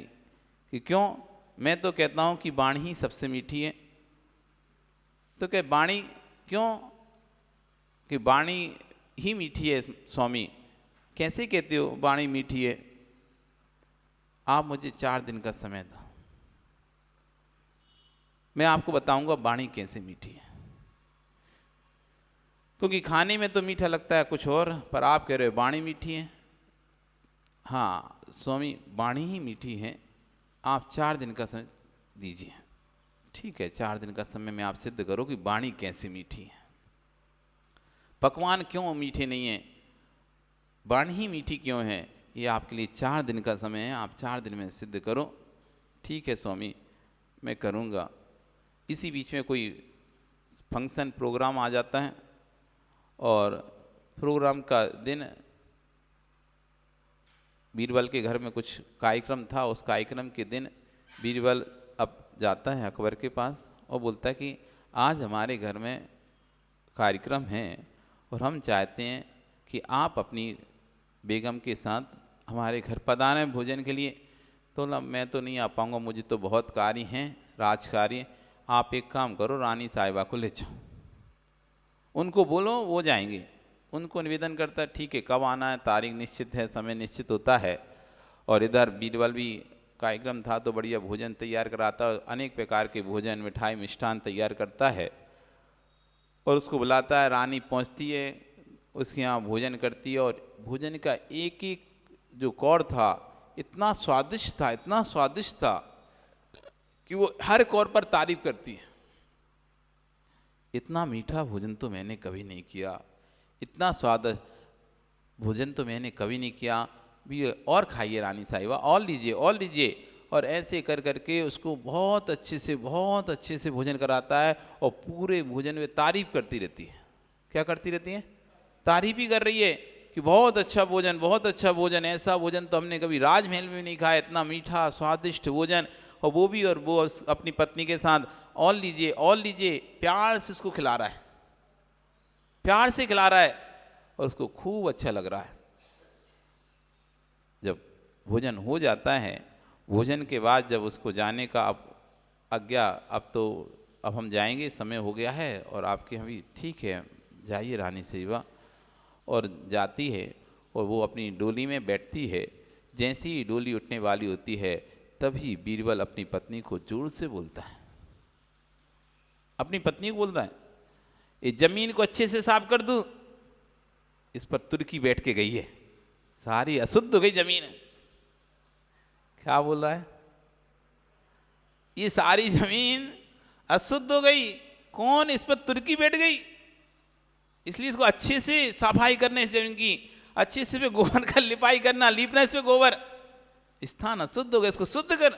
कि क्यों? मैं तो कहता हूं कि वाणी ही सबसे मीठी है। तो क्या वाणी क्यों? कि वाणी ही मीठी है। स्वामी कैसे कहते हो वाणी मीठी है? आप मुझे 4 दिन का समय दो, मैं आपको बताऊंगा वाणी कैसे मीठी है। क्योंकि खाने में तो मीठा लगता है कुछ और, पर आप कह रहे हो वाणी मीठी है। हाँ स्वामी वाणी ही मीठी है, आप 4 दिन का समय दीजिए। ठीक है 4 दिन का समय में आप सिद्ध करो कि वाणी कैसे मीठी है। पकवान क्यों मीठे नहीं है, वाणी ही मीठी क्यों है, ये आपके लिए 4 दिन का समय है, आप 4 दिन में सिद्ध करो। ठीक है स्वामी मैं करूँगा। इसी बीच में कोई फंक्शन प्रोग्राम आ जाता है और प्रोग्राम का दिन बीरबल के घर में कुछ कार्यक्रम था। उस कार्यक्रम के दिन बीरबल अब जाता है अकबर के पास और बोलता है कि आज हमारे घर में कार्यक्रम है और हम चाहते हैं कि आप अपनी बेगम के साथ हमारे घर पधारें भोजन के लिए। तो ना मैं तो नहीं आ पाऊँगा, मुझे तो बहुत कार्य हैं, राजकार्य। आप एक काम करो रानी साहिबा को ले जाओ, उनको बोलो वो जाएंगे। उनको निवेदन करता है ठीक है कब आना है, तारीख निश्चित है, समय निश्चित होता है। और इधर बीरबल भी कार्यक्रम था तो बढ़िया भोजन तैयार कराता, अनेक प्रकार के भोजन मिठाई मिष्ठान तैयार करता है और उसको बुलाता है। रानी पहुंचती है, उसके यहाँ भोजन करती है और भोजन का एक एक जो कौर था इतना स्वादिष्ट था, इतना स्वादिष्ट था कि वो हर कौर पर तारीफ करती है। इतना मीठा भोजन तो मैंने कभी नहीं किया, इतना स्वादिष्ट भोजन तो मैंने कभी नहीं किया, भी और खाइए रानी साहिबा, और लीजिए और लीजिए। और ऐसे कर करके उसको बहुत अच्छे से भोजन कराता है और पूरे भोजन में तारीफ करती रहती है। क्या करती रहती है? तारीफ ही कर रही है कि बहुत अच्छा भोजन, बहुत अच्छा भोजन, ऐसा भोजन तो हमने कभी राजमहल में नहीं खाया, इतना मीठा स्वादिष्ट भोजन। और वो अपनी पत्नी के साथ और लीजिए और लीजिए, प्यार से उसको खिला रहा है, प्यार से खिला रहा है और उसको खूब अच्छा लग रहा है। जब भोजन हो जाता है, भोजन के बाद जब उसको जाने का अब आज्ञा, अब हम जाएंगे, समय हो गया है और आपके यहाँ भी ठीक है जाइए रानी साहिबा। और जाती है और वो अपनी डोली में बैठती है। जैसे ही डोली उठने वाली होती है तभी बीरबल अपनी पत्नी को जोर से बोलता है, अपनी पत्नी को बोलता है इस जमीन को अच्छे से साफ कर दूं, इस पर तुर्की बैठ के गई है, सारी अशुद्ध हो गई जमीन। क्या बोल रहा है? ये सारी जमीन अशुद्ध हो गई, कौन? इस पर तुर्की बैठ गई, इसलिए इसको अच्छे से सफाई करने, इस जमीन की अच्छे से गोबर का लिपाई करना, लीपना इस पे गोबर, स्थान अशुद्ध हो गया, इसको शुद्ध कर।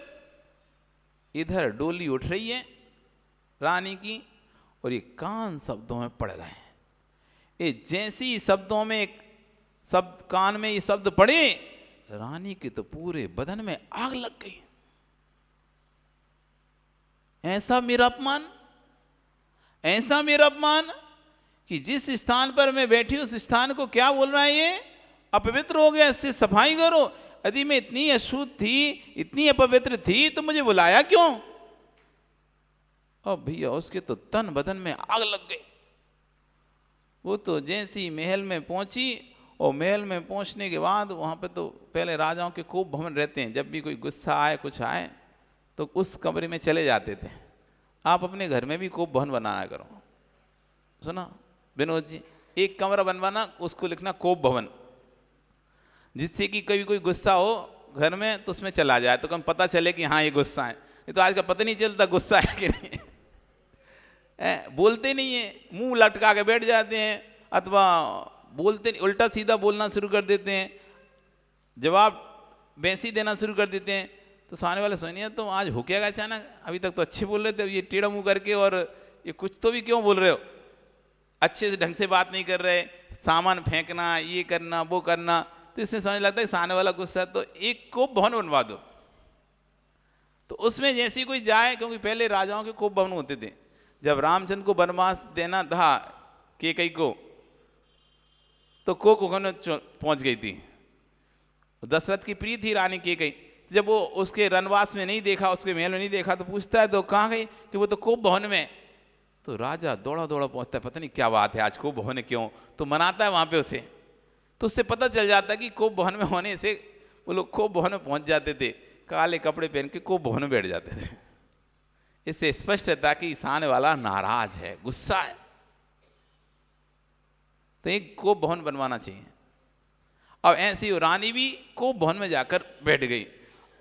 इधर डोली उठ रही है रानी की और ये कान शब्दों में पड़ गए। ये जैसे ही शब्दों में एक शब्द कान में ये शब्द पड़े, रानी के तो पूरे बदन में आग लग गई। ऐसा मेरा अपमान, ऐसा मेरा अपमान कि जिस स्थान पर मैं बैठी उस स्थान को क्या बोल रहा है ये? अपवित्र हो गया, इससे सफाई करो। यदि मैं इतनी अशुद्ध थी, इतनी अपवित्र थी, तो मुझे बुलाया क्यों? और भैया उसके तो तन बदन में आग लग गई। वो तो जैसी महल में पहुंची, और महल में पहुंचने के बाद वहाँ पे तो पहले राजाओं के खूब भवन रहते हैं, जब भी कोई गुस्सा आए कुछ आए तो उस कमरे में चले जाते थे। आप अपने घर में भी खूब भवन बनाया करो। सुना विनोद जी, एक कमरा बनवाना, उसको लिखना कोप भवन, जिससे कि कभी कोई गुस्सा हो घर में तो उसमें चला जाए, तो कम पता चले कि हाँ ये गुस्सा है। ये तो आज का पता नहीं चलता गुस्सा है कि नहीं। बोलते नहीं है, मुंह लटका के बैठ जाते हैं, अथवा बोलते नहीं, उल्टा सीधा बोलना शुरू कर देते हैं, जवाब वैसे ही देना शुरू कर देते हैं। तो सामने वाले सोनिया तो आज हो क्या अचानक, अभी तक तो अच्छे बोल रहे थे, ये टेढ़ा मुंह करके, और ये कुछ तो भी क्यों बोल रहे हो, अच्छे से ढंग से बात नहीं कर रहे, सामान फेंकना, ये करना वो करना। तो इससे समझ लगता है सामने वाला गुस्सा है, तो एक कोप भवन बनवा दो। तो उसमें जैसे ही कोई जाए, क्योंकि पहले राजाओं के कोप भवन होते थे, जब रामचंद्र को वनवास देना था कैकई को, तो कोप भवन पहुंच गई थी। दशरथ की प्रिय थी रानी कैकई, जब वो उसके रनवास में नहीं देखा, उसके महल में नहीं देखा, तो पूछता है तो कहाँ गई, कि वो तो कोप भवन में। तो राजा दौड़ा दौड़ा पहुंचता है, पता नहीं क्या बात है आज कोप भवन क्यों, तो मनाता है वहां पे उसे। तो उससे पता चल जाता है कि कोप भवन में होने से वो लोग कोप भवन में पहुंच जाते थे, काले कपड़े पहन के कोप भवन में बैठ जाते थे। इससे स्पष्ट रहता कि सामने वाला नाराज है, गुस्सा है। तो एक कोप भवन बनवाना चाहिए। अब ऐसी रानी भी कोप भवन में जाकर बैठ गई।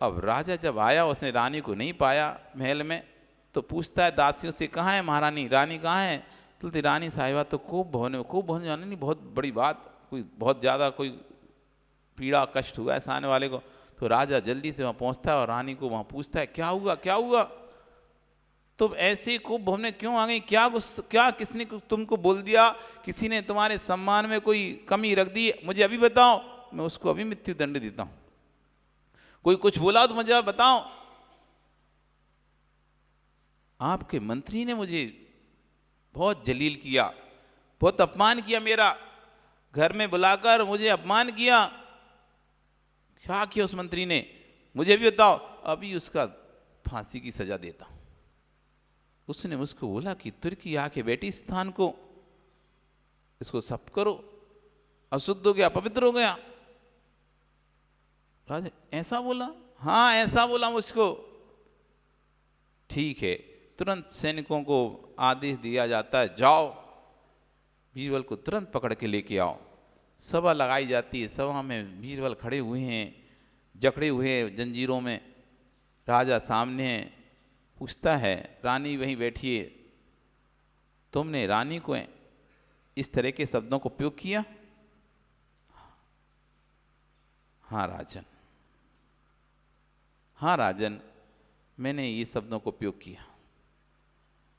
अब राजा जब आया, उसने रानी को नहीं पाया महल में, तो पूछता है दासियों से, कहाँ है महारानी, रानी कहाँ है? तो रानी साहिबा तो कोप भवन में। कोप भवन जाने नहीं बहुत बड़ी बात, कोई बहुत ज़्यादा कोई पीड़ा कष्ट हुआ है सामने वाले को। तो राजा जल्दी से वहाँ पहुँचता है और रानी को वहाँ पूछता है, क्या हुआ क्या हुआ, तुम ऐसे कोप भवन में क्यों आ गई, क्या किसने तुमको बोल दिया, किसी ने तुम्हारे सम्मान में कोई कमी रख दी, मुझे अभी बताओ, मैं उसको अभी मृत्यु दंड देता हूँ। कोई कुछ बोला तो मुझे बताओ। आपके मंत्री ने मुझे बहुत जलील किया, बहुत अपमान किया, मेरा घर में बुलाकर मुझे अपमान किया। क्या किया उस मंत्री ने, मुझे भी बताओ, अभी उसका फांसी की सजा देता हूं। उसने मुझको बोला कि तुर्की आके बैठी स्थान को, इसको सब करो, अशुद्ध हो गया, अपवित्र हो गया। राजा ऐसा बोला? हाँ ऐसा बोला मुझको। ठीक है, तुरंत सैनिकों को आदेश दिया जाता है, जाओ बीरबल को तुरंत पकड़ के लेके आओ। सभा लगाई जाती है, सभा में बीरबल खड़े हुए हैं, जकड़े हुए जंजीरों में, राजा सामने है। पूछता है, रानी वहीं बैठी है, तुमने रानी को इस तरह के शब्दों को उपयोग किया? हाँ राजन, हाँ राजन, मैंने ये शब्दों को उपयोग किया।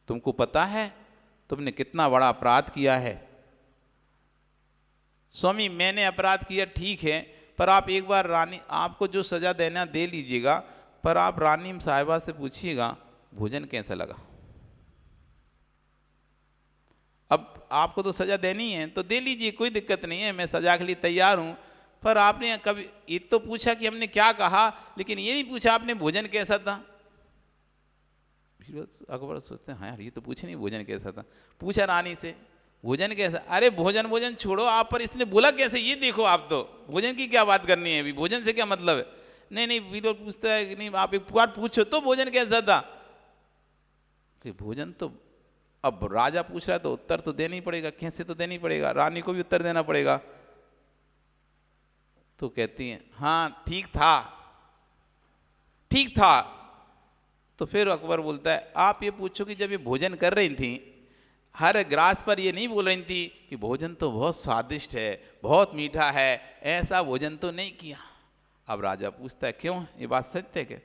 तुमको पता है तुमने कितना बड़ा अपराध किया है? स्वामी मैंने अपराध किया ठीक है, पर आप एक बार रानी, आपको जो सजा देना दे लीजिएगा, पर आप रानी साहिबा से पूछिएगा भोजन कैसा लगा। अब आपको तो सजा देनी है तो दे लीजिए, कोई दिक्कत नहीं है, मैं सजा के लिए तैयार हूं। पर आपने कभी ये तो पूछा कि हमने क्या कहा, लेकिन ये नहीं पूछा आपने भोजन कैसा था। अकबर सोचते हैं हाँ यार ये तो पूछे नहीं भोजन कैसा था। पूछा रानी से भोजन कैसा, अरे भोजन छोड़ो आप, पर इसने बोला कैसे ये देखो, आप तो भोजन की क्या बात करनी है, अभी भोजन से क्या मतलब है। नहीं बीरबल पूछता है कि नहीं आप एक बार पूछो तो भोजन कैसा था। कि भोजन तो, अब राजा पूछ रहा है तो उत्तर तो देना ही पड़ेगा, कैसे तो देना ही पड़ेगा, रानी को भी उत्तर देना पड़ेगा। तो कहती हैं हाँ ठीक था, ठीक था। तो फिर अकबर बोलता है आप ये पूछो कि जब ये भोजन कर रही थी, हर ग्रास पर ये नहीं बोल रही थी कि भोजन तो बहुत स्वादिष्ट है, बहुत मीठा है, ऐसा भोजन तो नहीं किया। अब राजा पूछता है क्यों, ये बात सत्य है क्या?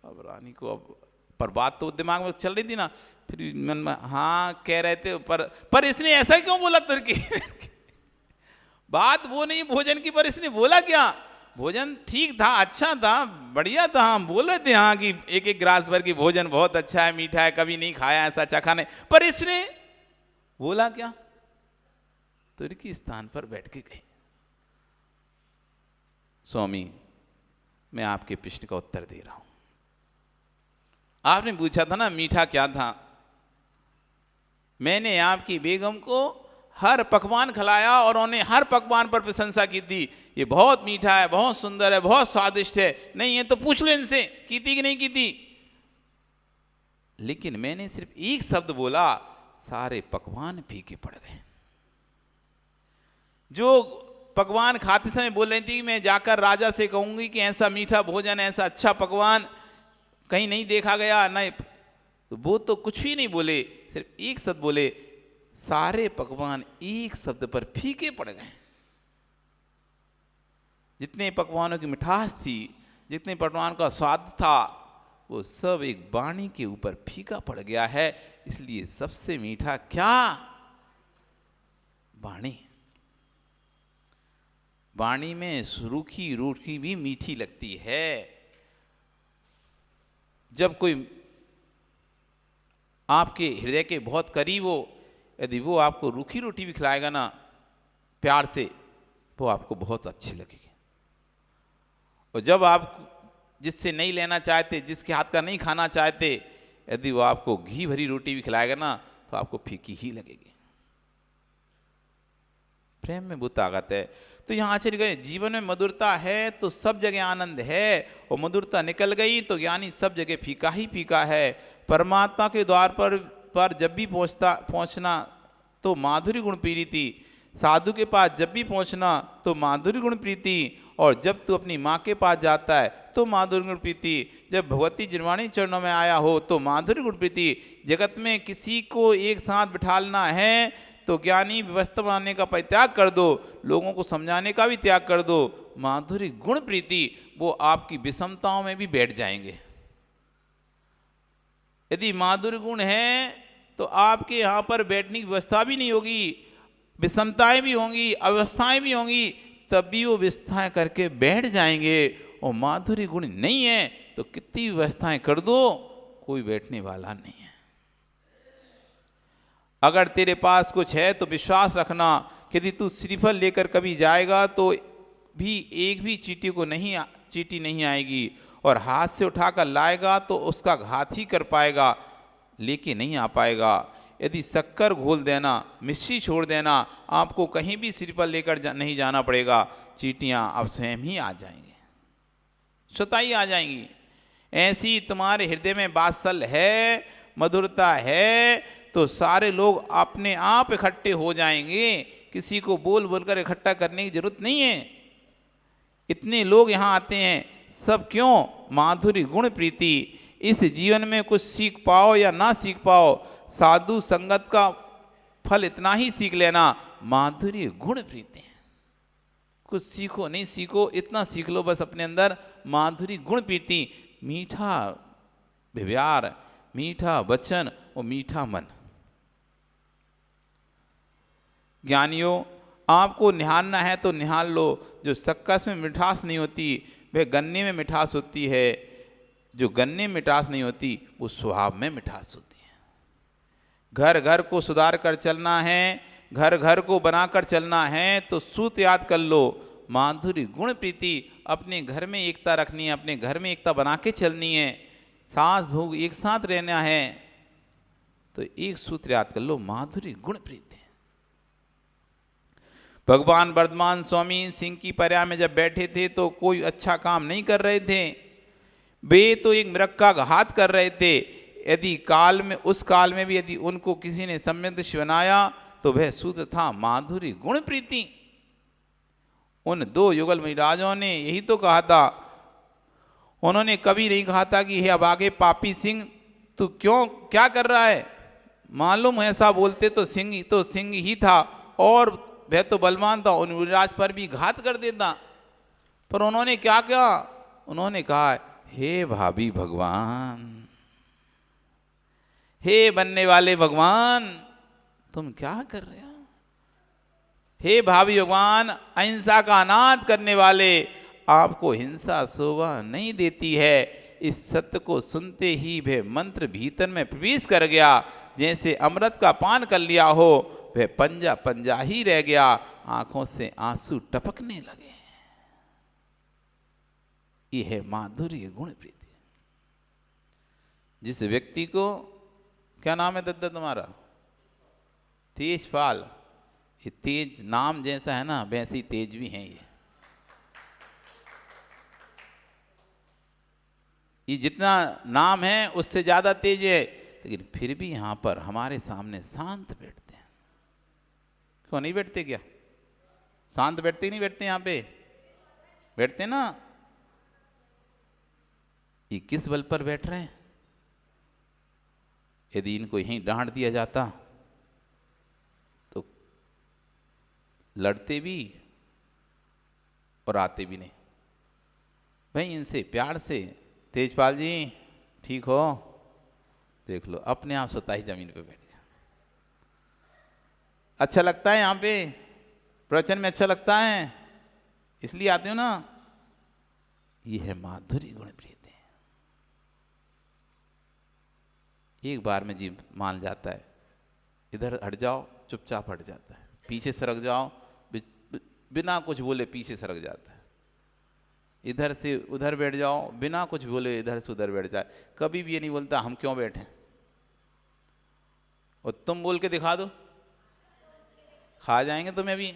अब रानी को अब पर बात तो दिमाग में चल रही थी ना, फिर मन में हाँ कह रहे थे, पर इसने ऐसा क्यों बोला तुर्की। बात वो नहीं भोजन की, पर इसने बोला क्या, भोजन ठीक था, अच्छा था, बढ़िया था, हम बोल रहे थे हाँ कि एक एक ग्रास भर की भोजन बहुत अच्छा है, मीठा है, कभी नहीं खाया ऐसा चखा नहीं, पर इसने बोला क्या, तुर्की स्थान पर बैठ के गई। स्वामी मैं आपके प्रश्न का उत्तर दे रहा हूं। आपने पूछा था ना मीठा क्या था। मैंने आपकी बेगम को हर पकवान खिलाया और उन्हें हर पकवान पर प्रशंसा की थी, ये बहुत मीठा है, बहुत सुंदर है, बहुत स्वादिष्ट है। नहीं है तो पूछ लो इनसे की थी कि नहीं की थी। लेकिन मैंने सिर्फ एक शब्द बोला, सारे पकवान फीके पड़ गए। जो पकवान खाते समय बोल रही थी मैं जाकर राजा से कहूंगी कि ऐसा मीठा भोजन, ऐसा अच्छा पकवान कहीं नहीं देखा गया, नहीं, तो वो तो कुछ भी नहीं बोले, सिर्फ एक शब्द बोले, सारे पकवान एक शब्द पर फीके पड़ गए। जितने पकवानों की मिठास थी, जितने पकवान का स्वाद था, वो सब एक वाणी के ऊपर फीका पड़ गया है। इसलिए सबसे मीठा क्या? वाणी। वाणी में रूखी रूखी भी मीठी लगती है। जब कोई आपके हृदय के बहुत करीब हो, यदि वो आपको रूखी रोटी भी खिलाएगा ना प्यार से, वो आपको बहुत अच्छी लगेगी। और जब आप जिससे नहीं लेना चाहते, जिसके हाथ का नहीं खाना चाहते, यदि वो आपको घी भरी रोटी भी खिलाएगा ना तो आपको फीकी ही लगेगी। प्रेम में वो ताकत है। तो यहाँ आचार्य गए, जीवन में मधुरता है तो सब जगह आनंद है, और मधुरता निकल गई तो ज्ञानी सब जगह फीका ही फीका है। परमात्मा के द्वार पर जब भी पहुँचना तो माधुरी गुण प्रीति, साधु के पास जब भी पहुँचना तो माधुरी गुण प्रीति, और जब तू अपनी माँ के पास जाता है तो माधुरी गुण प्रीति, जब भगवती जिनवाणी चरणों में आया हो तो माधुरी गुण प्रीति। जगत में किसी को एक साथ बिठालना है तो ज्ञानी व्यवस्था बनाने का परित्याग कर दो, लोगों को समझाने का भी त्याग कर दो। माधुरी गुण प्रीति, वो आपकी विषमताओं में भी बैठ जाएंगे। यदि माधुरी गुण है तो आपके यहाँ पर बैठने की व्यवस्था भी नहीं होगी, विषमताएं भी होंगी, अव्यवस्थाएं भी होंगी, तब भी वो व्यवस्थाएं करके बैठ जाएंगे। और माधुरी गुण नहीं है तो कितनी व्यवस्थाएं कर दो, कोई बैठने वाला नहीं है। अगर तेरे पास कुछ है तो विश्वास रखना कि यदि तू श्रीफल लेकर कभी जाएगा तो भी एक भी चींटी नहीं आएगी, और हाथ से उठाकर लाएगा तो उसका घात ही कर पाएगा, लेके नहीं आ पाएगा। यदि शक्कर घोल देना, मिश्री छोड़ देना, आपको कहीं भी श्रीफल लेकर नहीं जाना पड़ेगा, चींटियां अब स्वयं ही आ जाएंगी, स्वतः ही आ जाएंगी। ऐसी तुम्हारे हृदय में वात्सल्य है, मधुरता है, तो सारे लोग अपने आप इकट्ठे हो जाएंगे। किसी को बोल बोलकर इकट्ठा करने की जरूरत नहीं है। इतने लोग यहाँ आते हैं, सब क्यों? माधुरी गुण प्रीति। इस जीवन में कुछ सीख पाओ या ना सीख पाओ, साधु संगत का फल इतना ही सीख लेना, माधुरी गुण प्रीति। कुछ सीखो नहीं सीखो, इतना सीख लो बस अपने अंदर माधुरी गुण प्रीति, मीठा व्यवहार, मीठा वचन और मीठा मन। ज्ञानियों, आपको निहारना है तो निहार लो। जो सक्कस में मिठास नहीं होती वह गन्ने में मिठास होती है, जो गन्ने में मिठास नहीं होती वो स्वभाव में मिठास होती है। घर घर को सुधार कर चलना है, घर घर को बनाकर चलना है तो सूत्र याद कर लो, माधुरी गुण प्रीति। अपने घर में एकता रखनी है, अपने घर में एकता बना के चलनी है, सास भोग एक साथ रहना है, तो एक सूत्र याद कर लो, माधुरी गुण प्रीति। भगवान वर्धमान स्वामी सिंह की पर्या में जब बैठे थे तो कोई अच्छा काम नहीं कर रहे थे, वे तो एक मृग का घात कर रहे थे। यदि उस काल में भी यदि उनको किसी ने सम्यदृष्टि बनाया तो वह सूत्र था माधुरी गुण प्रीति। उन दो युगल महाराजों ने यही तो कहा था। उन्होंने कभी नहीं कहा था कि हे अभागे पापी सिंह तू क्या कर रहा है। मालूम ऐसा बोलते तो सिंह ही था और वह तो बलवान था, उन युवराज पर भी घात कर देता। पर उन्होंने क्या किया? उन्होंने कहा हे भाभी भगवान, हे बनने वाले भगवान, तुम क्या कर रहे हो? हे भाभी भगवान, अहिंसा का अनाद करने वाले, आपको हिंसा शोभा नहीं देती है। इस सत्य को सुनते ही वह मंत्र भीतर में प्रवेश कर गया, जैसे अमृत का पान कर लिया हो। वह पंजा ही रह गया, आंखों से आंसू टपकने लगे। ये है माधुर्य गुण प्रीति। जिस व्यक्ति को, क्या नाम है दद्दा तुम्हारा? तेजपाल। ये तेज नाम जैसा है ना, वैसे ही तेज भी हैं ये जितना नाम है उससे ज्यादा तेज है, लेकिन फिर भी यहां पर हमारे सामने शांत बैठते हैं। क्यों नहीं बैठते? क्या शांत बैठते? नहीं बैठते? यहां पे बैठते ना। ये किस बल पर बैठ रहे हैं? यदि इनको यहीं डांट दिया जाता तो लड़ते भी और आते भी नहीं। भाई इनसे प्यार से, तेजपाल जी ठीक हो? देख लो अपने आप स्वतः ही जमीन पे बैठ गया। अच्छा लगता है यहाँ पे प्रवचन में? अच्छा लगता है इसलिए आते हो ना। ये है माधुर्य गुण प्रीति। एक बार में जीव मान जाता है, इधर हट जाओ चुपचाप हट जाता है, पीछे सरक जाओ बिना कुछ बोले पीछे सरक जाता है, इधर से उधर बैठ जाओ बिना कुछ बोले इधर से उधर बैठ जाए। कभी भी ये नहीं बोलता हम क्यों बैठे। और तुम बोल के दिखा दो, खा जाएंगे तुम्हें भी।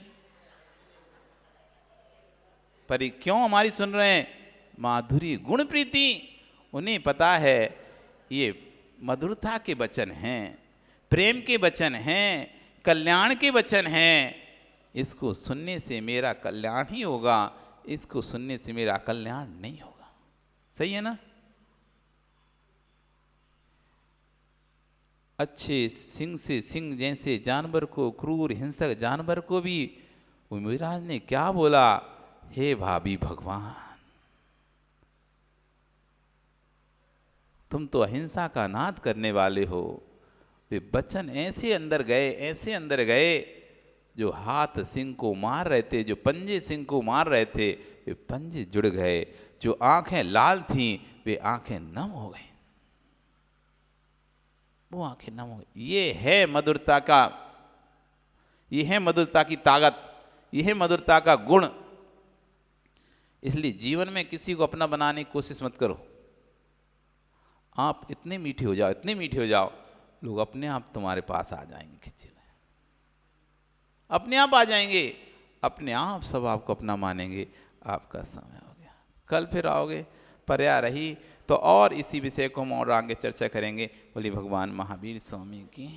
पर ये क्यों हमारी सुन रहे हैं? माधुरी गुण प्रीति। उन्हें पता है ये मधुरता के वचन हैं, प्रेम के वचन हैं, कल्याण के वचन हैं। इसको सुनने से मेरा कल्याण ही होगा, इसको सुनने से मेरा कल्याण नहीं होगा। सही है ना? अच्छे सिंह से सिंह जैसे जानवर को, क्रूर हिंसक जानवर को भी महाराज ने क्या बोला? हे भाभी भगवान, तुम तो अहिंसा का नाद करने वाले हो। वे वचन ऐसे अंदर गए, ऐसे अंदर गए, जो हाथ सिंह को मार रहे थे, जो पंजे सिंह को मार रहे थे, वे पंजे जुड़ गए। जो आंखें लाल थीं वे आंखें नम हो गई, वो आंखें नम हो गई। ये है मधुरता का, ये है मधुरता की ताकत, ये है मधुरता का गुण। इसलिए जीवन में किसी को अपना बनाने की कोशिश मत करो। आप इतने मीठे हो जाओ, इतने मीठे हो जाओ, लोग अपने आप तुम्हारे पास आ जाएंगे, खिंचे हुए अपने आप आ जाएंगे, अपने आप सब आपको अपना मानेंगे। आपका समय हो गया, कल फिर आओगे। पर्या रही तो और इसी विषय को हम और आगे चर्चा करेंगे। बोली भगवान महावीर स्वामी की।